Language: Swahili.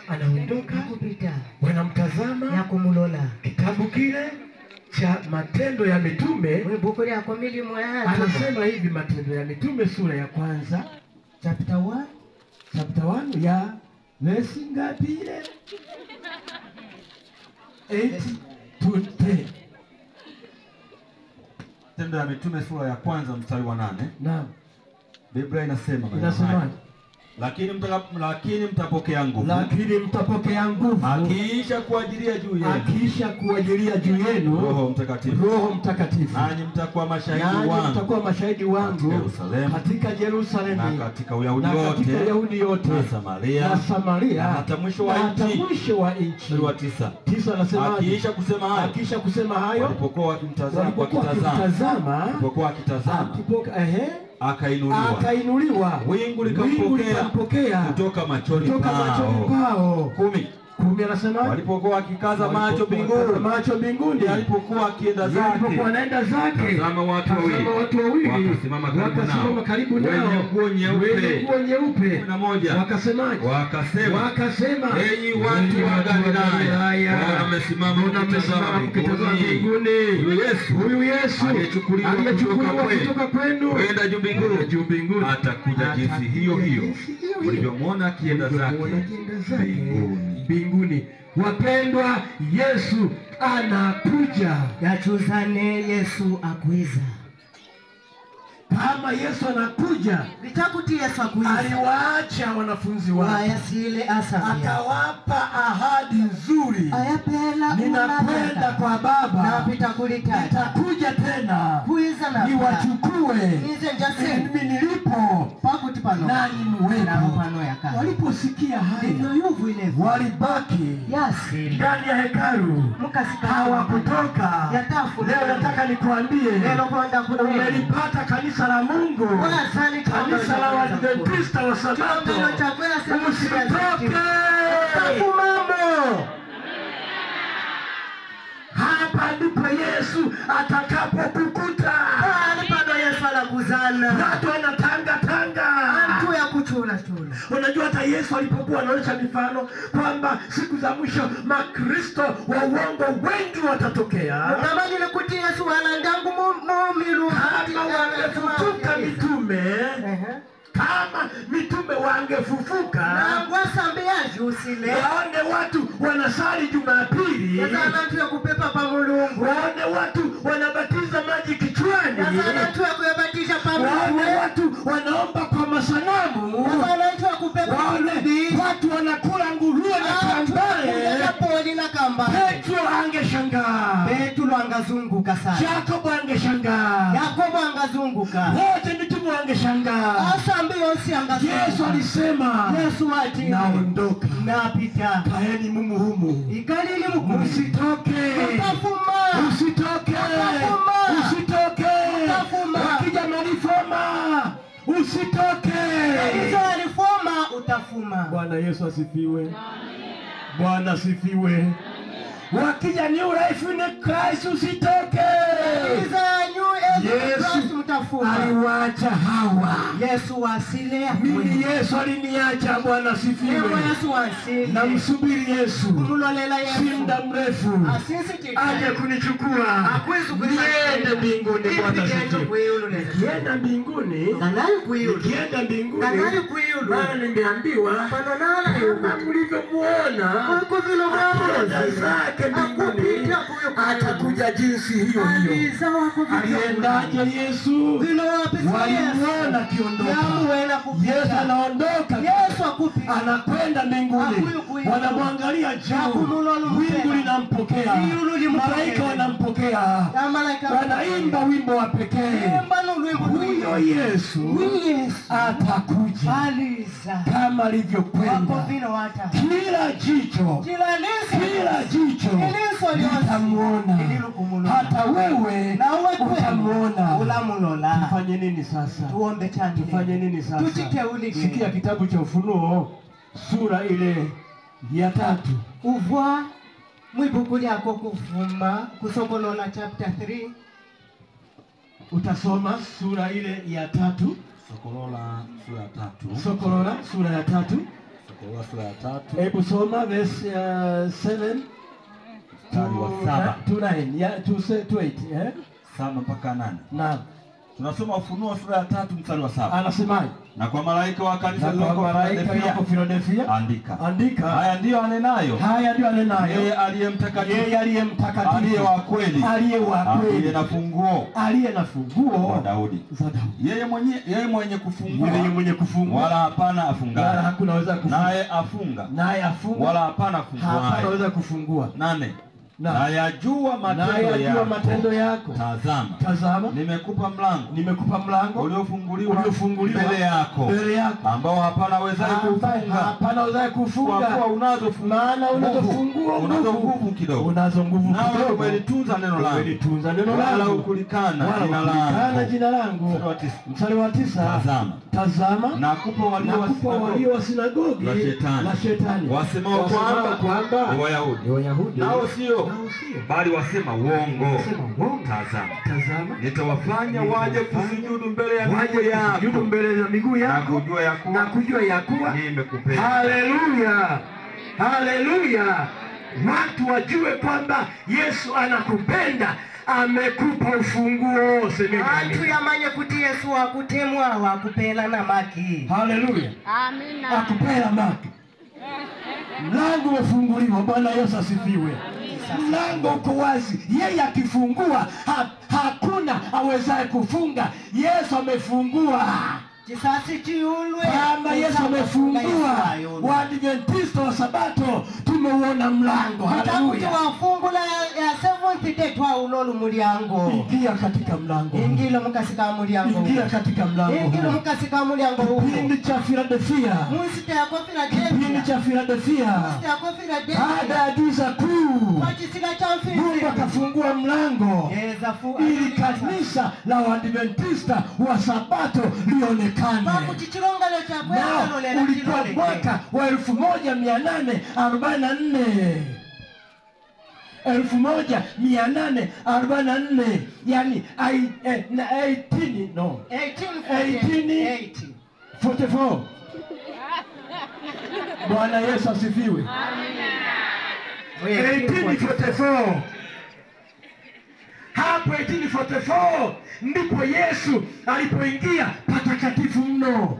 anaondoka kupita, wanamtazama ya kumulola. Kitabu kile cha Matendo ya Mitume anasema hivi, Matendo ya Mitume sura ya kwanza chapter 1 ya verse ngapi ile 8 to 10. Matendo ya Mitume sura ya kwanza mstari wa 8. Naam. Biblia inasema lakini mtapokea nguvu. Lakini mtapokea nguvu. Akiisha kuajilia juu yenu Roho Mtakatifu. Nanyi mtakuwa mashahidi wangu katika Yerusalemu na katika Uyahudi yote na Samaria na hata mwisho wa nchi. 9 anasema akiisha kusema hayo walipokuwa akitazama akainuliwa wingu likampokea kutoka machoni pao. 10 anasema walipokuwa akikaza macho mbinguni, alipokuwa akienda zake, tazama watu wawili wakasimama karibu nao, wenye nguo nyeupe. 11 wakasema enyi watu wa Galilaya, wamesimama mkitazama mbinguni huyu Yesu aliyechukuliwa kutoka kwenu kwenda juu mbinguni, atakuja jinsi hiyo mlivyomwona akienda zake mbinguni. Wapendwa, Yesu anakuja. Yachuzane Yesu akwiza. Kama Yesu anakuja, litakuti Yesu akwiza, aliwaacha wanafunzi wake, akawapa ahadi nzuri. Ninakwenda kwa Baba, nitakuja tena niwachukue mimi nilipo, nanyi muwepo. Waliposikia hayo, walibaki ndani ya hekalu, hawakutoka. Leo nataka nikuambie, umelipata kanisa la Mungu, kanisa la Waadventista wa Sabato. Usitoke. Hapa ndipo Yesu atakapokukuta. Watu wanatanga. Unajua hata Yesu alipokuwa anaonyesha mifano kwamba siku za mwisho makristo wa uongo wengi watatokea. Kama wangefufuka mitume, kama mitume wangefufuka, waone watu wanasali Jumapili, waone watu wanabatiza maji kichwani, waone watu wanaomba kwa masanamu, waone watu wanakula nguruwe na kambare, Petro angeshangaa, angazunguka sana, Yakobo angeshangaa, wote mitume wangeshangaa. Yesu alisema, naondoka, napita, kaeni humu, usitoke. Wakija marifoma, usitoke. Bwana Yesu asifiwe. Bwana asifiwe. Wakija New Life in Christ, usitoke. Yesu aliwacha hawa. Mimi Yesu aliniacha. Bwana asifiwe. Namsubiri Yesu, si muda mrefu aje kunichukua niende mbinguni. Bwana asifiwe. Nikienda mbinguni, maana nimeambiwa kama mlivyomuona zake mbinguni, atakuja jinsi hiyo. Aliendaje Yesu? Walimuona akiondoka. Yesu anaondoka, anakwenda mbinguni. Wanamwangalia juu, wingu linampokea, malaika wanampokea, wanaimba wimbo wa pekee. Huyo Yesu atakuja kama alivyokwenda. Kila jicho litamuona, hata wewe utamuona. Tufanye nini sasa? Tufanye nini sasa? Sikia kitabu cha Ufunuo sura ile ya 3. Uvwa mwibuku lyako kufuma kusokolola chapter 3. Utasoma sura ile ya 3. Sokolola sura ya 3. Sokolola sura ya 3. sura ya 3. Hebu soma verse 7 mstari wa 7 to 9, yeah, to 8, 7 mpaka 8. Naam. Tunasoma Ufunuo sura ya 3 mstari wa 7. Anasemaje? Na kwa malaika wa kanisa lililoko Filadelfia andika. Haya ndio anenayo. Yeye aliye mtakatifu. Aliye wa kweli. Aliye na funguo. Wa Daudi. Yeye mwenye kufungua. Wala hapana afungaye. Wala hakuna weza kufungua. Naye afunga. Wala hapana afunguaye. Hapana weza kufungua. 8. Na yajua matendo yako. Tazama. Nimekupa mlango. Uliofunguliwa mbele yako. Ambao hapana wezaye kufunga. Kwa kuwa unazo nguvu kidogo. Nawe umelitunza neno langu. Wala hukulikana jina langu. Mstari wa 9. Tazama. Nakupa walio wa sinagogi la Shetani. Wasemao kwamba ni Wayahudi. Nao sio, bali wasema uongo. Tazama. Nitawafanya waje kusujudu mbele ya miguu yako. Na kujua ya kuwa nimekupenda. Haleluya. Watu wajue kwamba Yesu anakupenda. Amekupa ufunguo. Watu yamanye kuti Yesu akutemwa wakupela na maki. Haleluya. Amina. Akupela maki. Mlango umefunguliwa. Bwana Yesu asifiwe. Mlango uko wazi. Yeye akifungua hakuna awezaye kufunga. Yesu amefungua. Kama Yesu amefungua, Waadventista wa Sabato tumeuona mlango. Haleluya. Ingia katika mlango. Ingia katika mlango. Ingia katika mlango. Kipindi cha Filadelfia. Kipindi cha Filadelfia. Baada ya giza kuu, Mungu akafungua mlango ili kanisa la Waadventista wa Sabato lionekane. Ulikuwa mwaka wa 1844. 1844, yani 1844. Bwana Yesu asifiwe. 1844. Hapo 1844 ndipo Yesu alipoingia patakatifu mno.